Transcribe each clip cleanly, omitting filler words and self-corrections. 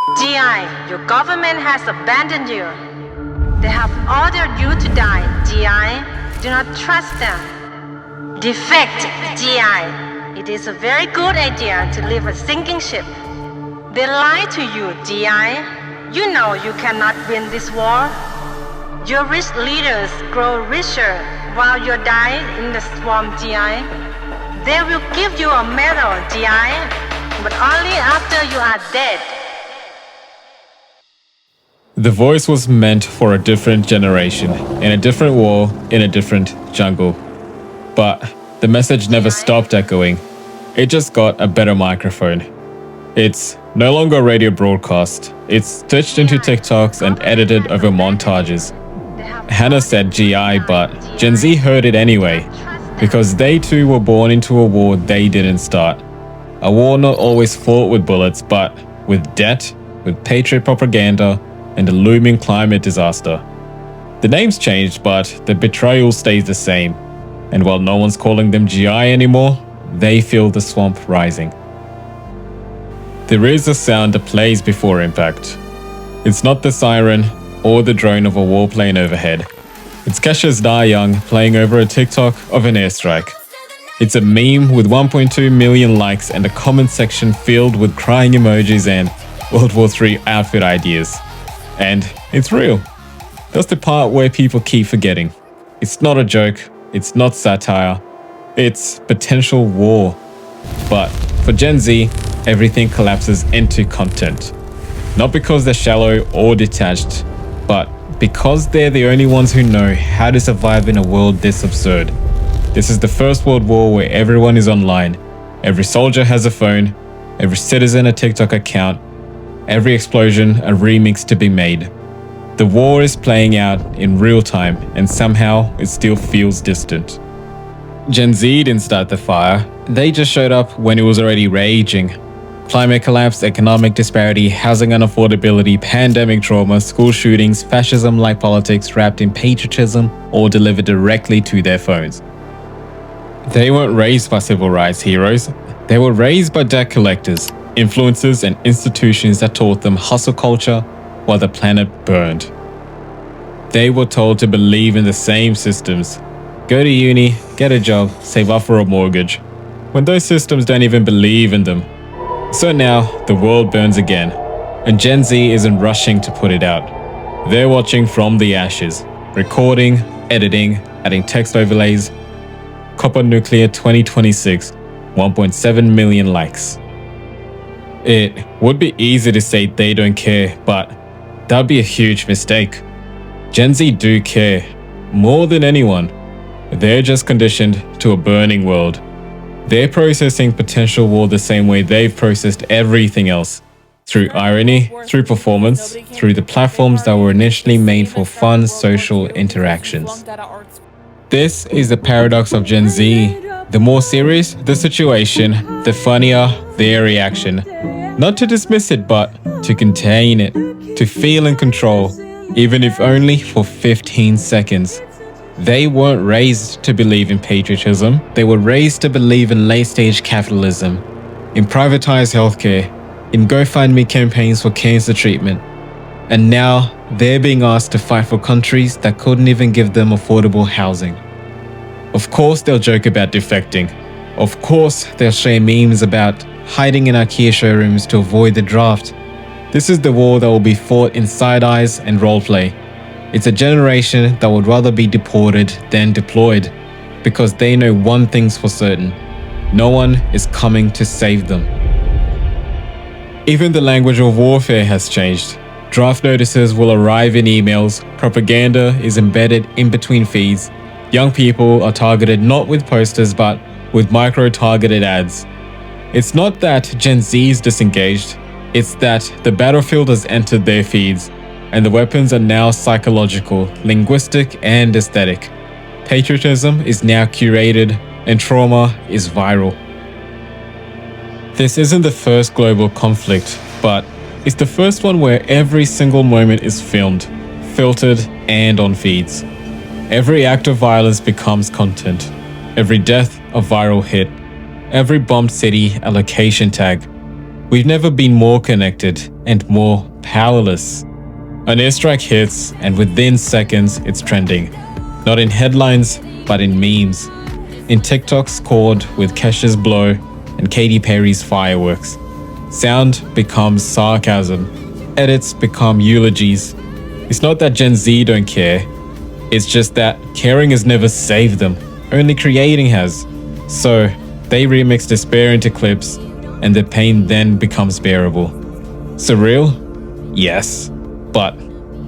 GI, your government has abandoned you. They have ordered you to die. GI, do not trust them. Defect, GI. It is a very good idea to leave a sinking ship. They lie to you, GI. You know you cannot win this war. Your rich leaders grow richer while you die in the swamp, GI. They will give you a medal, GI, but only after you are dead. The voice was meant for a different generation, in a different war, in a different jungle. But the message never stopped echoing. It just got a better microphone. It's no longer a radio broadcast. It's stitched into TikToks and edited over montages. Hannah said GI, but Gen Z heard it anyway, because they too were born into a war they didn't start. A war not always fought with bullets, but with debt, with patriot propaganda, and a looming climate disaster. The names changed, but the betrayal stays the same. And while no one's calling them GI anymore, they feel the swamp rising. There is a sound that plays before impact. It's not the siren or the drone of a warplane overhead. It's Kesha's Die Young playing over a TikTok of an airstrike. It's a meme with 1.2 million likes and a comment section filled with crying emojis and World War III outfit ideas. And it's real. That's the part where people keep forgetting. It's not a joke, it's not satire, it's potential war. But for Gen Z, everything collapses into content. Not because they're shallow or detached, but because they're the only ones who know how to survive in a world this absurd. This is the First World War where everyone is online. Every soldier has a phone, every citizen a TikTok account, every explosion a remix to be made. The war is playing out in real time, and somehow it still feels distant. Gen Z didn't start the fire, they just showed up when it was already raging. Climate collapse, economic disparity, housing unaffordability, pandemic trauma, school shootings, fascism-like politics wrapped in patriotism, all delivered directly to their phones. They weren't raised by civil rights heroes, they were raised by debt collectors, influences and institutions that taught them hustle culture while the planet burned. They were told to believe in the same systems. Go to uni, get a job, save up for a mortgage, when those systems don't even believe in them. So now, the world burns again, and Gen Z isn't rushing to put it out. They're watching from the ashes, recording, editing, adding text overlays. Copper Nuclear 2026, 1.7 million likes. It would be easy to say they don't care, but that'd be a huge mistake. Gen Z do care, more than anyone. They're just conditioned to a burning world. They're processing potential war the same way they've processed everything else. Through irony, through performance, through the platforms that were initially made for fun social interactions. This is the paradox of Gen Z. The more serious the situation, the funnier their reaction. Not to dismiss it, but to contain it, to feel in control, even if only for 15 seconds. They weren't raised to believe in patriotism, they were raised to believe in late-stage capitalism, in privatized healthcare, in GoFundMe campaigns for cancer treatment. And now they're being asked to fight for countries that couldn't even give them affordable housing. Of course they'll joke about defecting. Of course they'll share memes about hiding in IKEA showrooms to avoid the draft. This is the war that will be fought in side eyes and roleplay. It's a generation that would rather be deported than deployed, because they know one thing's for certain: no one is coming to save them. Even the language of warfare has changed. Draft notices will arrive in emails, propaganda is embedded in between feeds, young people are targeted not with posters but with micro-targeted ads. It's not that Gen Z is disengaged, it's that the battlefield has entered their feeds, and the weapons are now psychological, linguistic, and aesthetic. Patriotism is now curated, and trauma is viral. This isn't the first global conflict, but it's the first one where every single moment is filmed, filtered, and on feeds. Every act of violence becomes content. Every death a viral hit. Every bombed city a location tag. We've never been more connected and more powerless. An airstrike hits, and within seconds, it's trending. Not in headlines, but in memes. In TikToks scored with Kesha's blow and Katy Perry's fireworks. Sound becomes sarcasm. Edits become eulogies. It's not that Gen Z don't care. It's just that caring has never saved them. Only creating has. So, they remix despair into clips, and the pain then becomes bearable. Surreal? Yes, but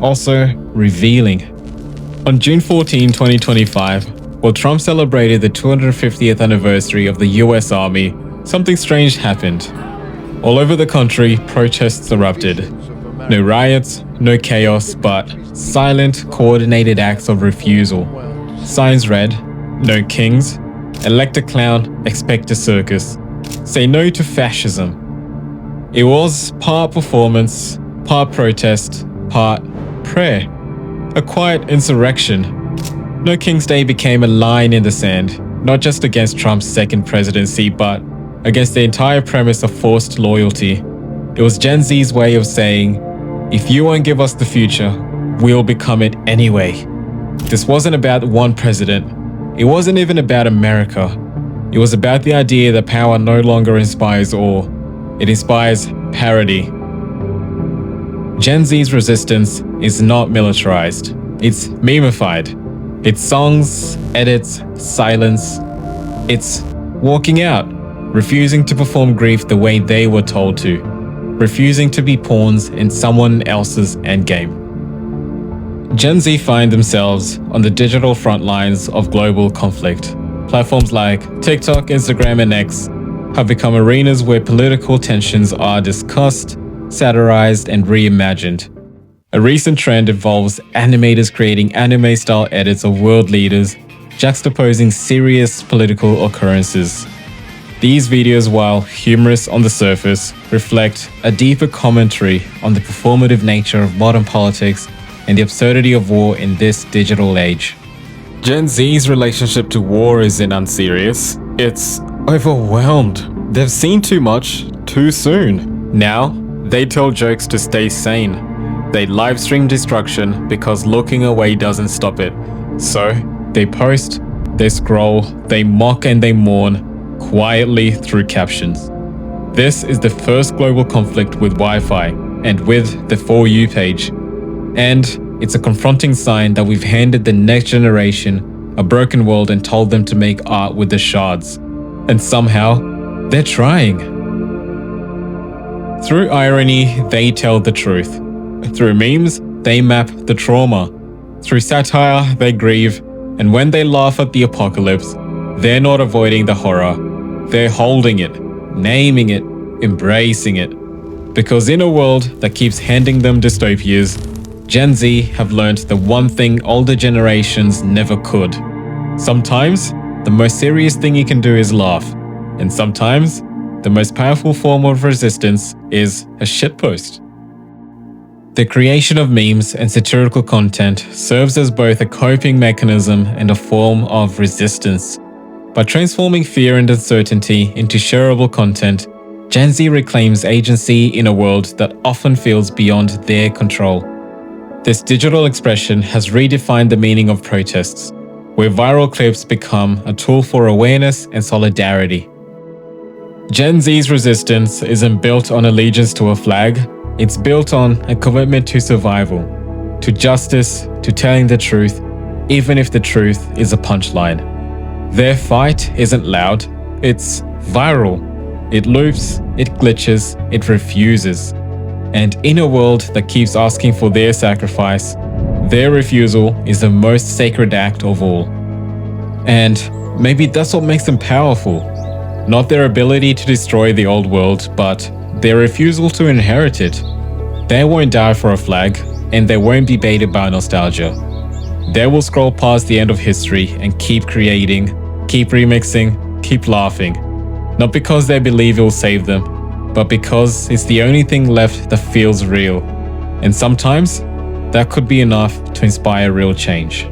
also revealing. On June 14, 2025, while Trump celebrated the 250th anniversary of the US Army, something strange happened. All over the country, protests erupted. No riots, no chaos, but silent, coordinated acts of refusal. Signs read, "No kings, elect a clown, expect a circus. Say no to fascism." It was part performance, part protest, part prayer. A quiet insurrection. No King's Day became a line in the sand, not just against Trump's second presidency, but against the entire premise of forced loyalty. It was Gen Z's way of saying, if you won't give us the future, we'll become it anyway. This wasn't about one president. It wasn't even about America. It was about the idea that power no longer inspires awe. It inspires parody. Gen Z's resistance is not militarized. It's memeified. It's songs, edits, silence. It's walking out, refusing to perform grief the way they were told to, refusing to be pawns in someone else's endgame. Gen Z find themselves on the digital front lines of global conflict. Platforms like TikTok, Instagram, and X have become arenas where political tensions are discussed, satirized, and reimagined. A recent trend involves animators creating anime-style edits of world leaders, juxtaposing serious political occurrences. These videos, while humorous on the surface, reflect a deeper commentary on the performative nature of modern politics and the absurdity of war in this digital age. Gen Z's relationship to war isn't unserious. It's overwhelmed. They've seen too much, too soon. Now, they tell jokes to stay sane. They livestream destruction because looking away doesn't stop it. So, they post, they scroll, they mock and they mourn, quietly through captions. This is the first global conflict with Wi-Fi and with the For You page. And it's a confronting sign that we've handed the next generation a broken world and told them to make art with the shards. And somehow, they're trying. Through irony, they tell the truth. Through memes, they map the trauma. Through satire, they grieve. And when they laugh at the apocalypse, they're not avoiding the horror. They're holding it, naming it, embracing it. Because in a world that keeps handing them dystopias, Gen Z have learned the one thing older generations never could. Sometimes, the most serious thing you can do is laugh. And sometimes, the most powerful form of resistance is a shitpost. The creation of memes and satirical content serves as both a coping mechanism and a form of resistance. By transforming fear and uncertainty into shareable content, Gen Z reclaims agency in a world that often feels beyond their control. This digital expression has redefined the meaning of protests, where viral clips become a tool for awareness and solidarity. Gen Z's resistance isn't built on allegiance to a flag, it's built on a commitment to survival, to justice, to telling the truth, even if the truth is a punchline. Their fight isn't loud, it's viral. It loops, it glitches, it refuses. And in a world that keeps asking for their sacrifice, their refusal is the most sacred act of all. And maybe that's what makes them powerful. Not their ability to destroy the old world, but their refusal to inherit it. They won't die for a flag, and they won't be baited by nostalgia. They will scroll past the end of history and keep creating, keep remixing, keep laughing. Not because they believe it will save them, but because it's the only thing left that feels real. And sometimes, that could be enough to inspire real change.